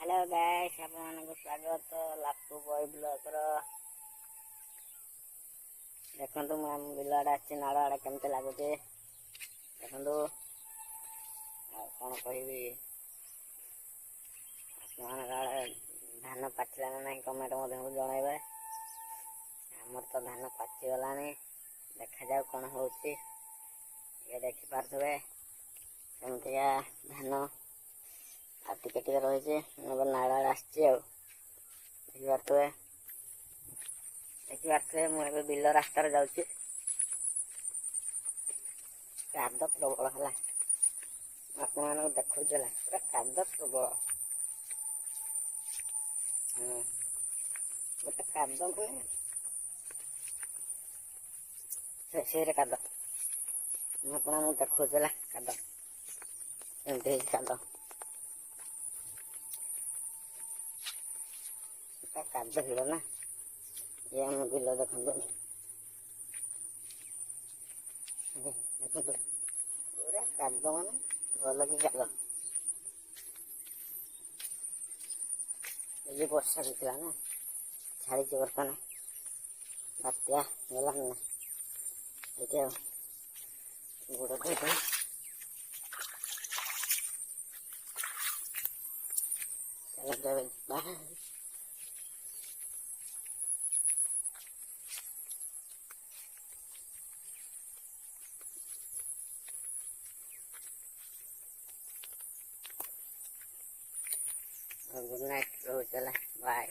Hello guys आपको स्वागत लापटू boy blog देखो मैं बिल आड़े आसी नाड़ आड़े केमती लगुचे देखो कौन कह धान पाचिला ना ना कमेंट जनइबे आमर तो धान पाचिगला देखा जाऊ कौन हो देखिपे कमतिया धान आ टिके रही नाड़ देखिपे मुझे बिल रास्तार जाऊँगी काद प्रबल है आप देखा पूरा काद प्रबल गोटे काद से काद आप देखा काद एमती काद काद भिड़ ना ये हम बिल देखो देखो पूरा काद मान भल कि काद ये वर्षा बीतला ना छाड़ी बर्तमान बात्या गला ना ये गोड़ कह गुड नाइट चला बाय।